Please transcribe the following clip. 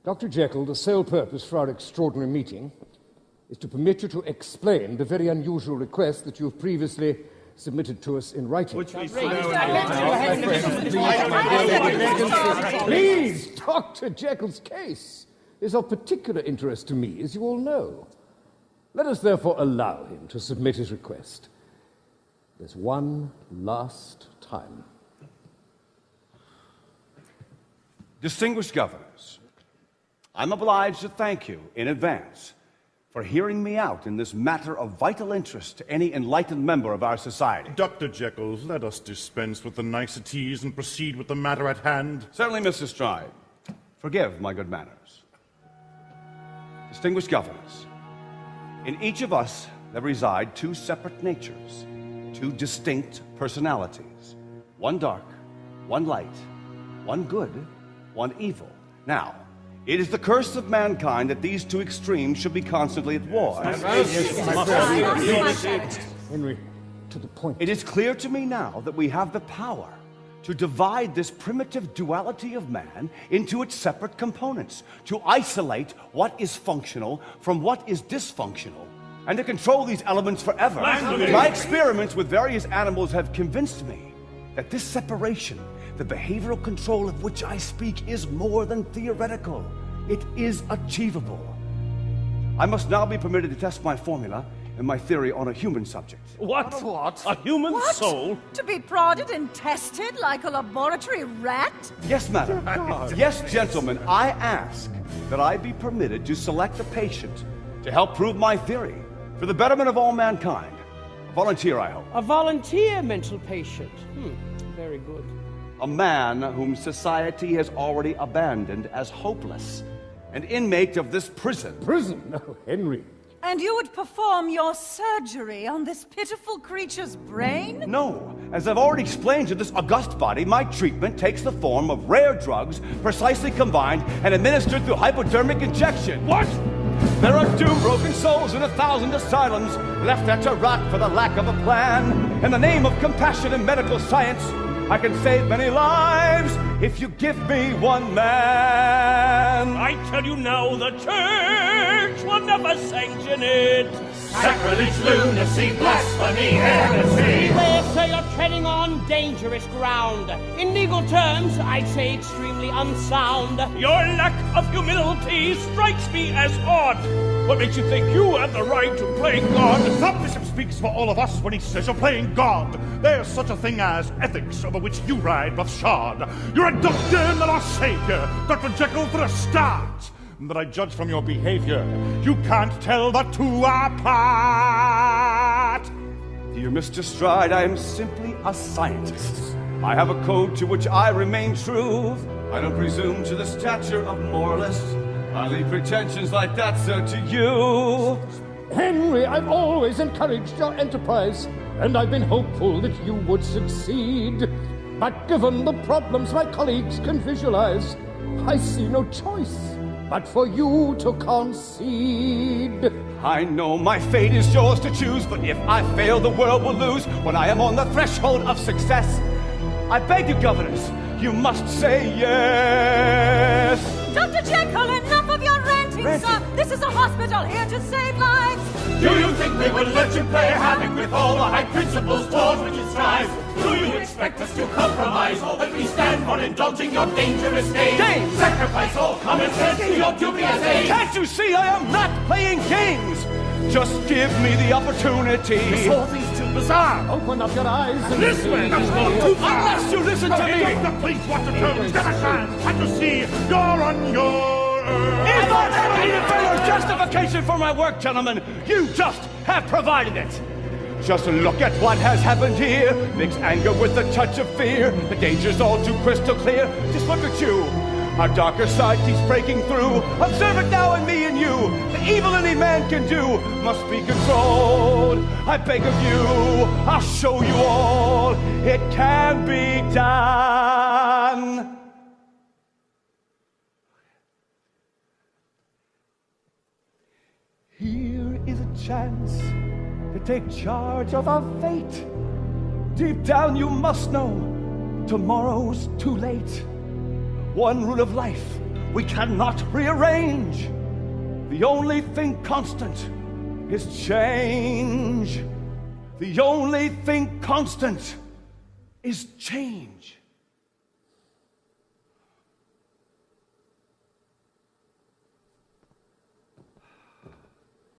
Dr. Jekyll, the sole purpose for our extraordinary meeting is to permit you to explain the very unusual request that you have previously submitted to us in writing. Which we Please, Dr. Jekyll's case is of particular interest to me, as you all know. Let us therefore allow him to submit his request. There's one last time. Distinguished governors, I'm obliged to thank you in advance for hearing me out in this matter of vital interest to any enlightened member of our society. Dr. Jekyll, let us dispense with the niceties and proceed with the matter at hand. Certainly, Mr. Stride. Forgive my good manners. Distinguished governors, in each of us there reside two separate natures, two distinct personalities. One dark, one light, one good, one evil. Now, it is the curse of mankind that these two extremes should be constantly at war. Henry, to the point. It is clear to me now that we have the power to divide this primitive duality of man into its separate components, to isolate what is functional from what is dysfunctional, and to control these elements forever. My experiments with various animals have convinced me that this separation, the behavioral control of which I speak, is more than theoretical. It is achievable. I must now be permitted to test my formula and my theory on a human subject. What? A human soul? To be prodded and tested like a laboratory rat? Yes, madam. Yes, gentlemen, I ask that I be permitted to select a patient to help prove my theory for the betterment of all mankind. A volunteer, I hope. A volunteer mental patient. Very good. A man whom society has already abandoned as hopeless, an inmate of this prison. Prison? No, Henry. And you would perform your surgery on this pitiful creature's brain? No. As I've already explained to this august body, my treatment takes the form of rare drugs precisely combined and administered through hypodermic injection. What? There are 2 broken souls in 1,000 asylums left there to rot for the lack of a plan. In the name of compassion and medical science, I can save many lives if you give me one man. I tell you now, the church will never sanction it. Sacrilege, lunacy, blasphemy, heresy. They say you're treading on dangerous ground. In legal terms, I'd say extremely unsound. Your lack of humility strikes me as odd. What makes you think you have the right to play God? The bishop speaks for all of us when he says you're playing God. There's such a thing as ethics over which you ride roughshod. You're a doctor, not a savior. Dr. Jekyll for a start. But I judge from your behavior, you can't tell the two apart. Dear Mr. Stride, I am simply a scientist. I have a code to which I remain true. I don't presume to the stature of moralists. I leave pretensions like that, sir, to you. Henry, I've always encouraged your enterprise, and I've been hopeful that you would succeed. But given the problems my colleagues can visualize, I see no choice but for you to concede. I know my fate is yours to choose, but if I fail, the world will lose. When I am on the threshold of success, I beg you, governors, you must say yes. Dr. Jekyll, enough of your ranting, sir. This is a hospital here to save lives. Do you think we will let you play havoc with all the high principles towards which it strives? Do you expect us to compromise all that we stand for, indulging your dangerous games? Sacrifice all common sense to your dubious aims? Can't you see I am not playing games? Just give me the opportunity. This whole thing's too bizarre. Open up your eyes and This way, that's not too far. Unless you listen to me. Doctor, please watch the terms. Get a chance. Can't you see you're on your... If I ever need a better justification for my work, gentlemen, you just have provided it. Just look at what has happened here. Mix anger with a touch of fear. The danger's all too crystal clear. Just look at you. Our darker side keeps breaking through. Observe it now in me and you. The evil any man can do must be controlled. I beg of you, I'll show you all. It can be done. Here is a chance to take charge of our fate. Deep down you must know tomorrow's too late. One rule of life, we cannot rearrange. The only thing constant is change. The only thing constant is change.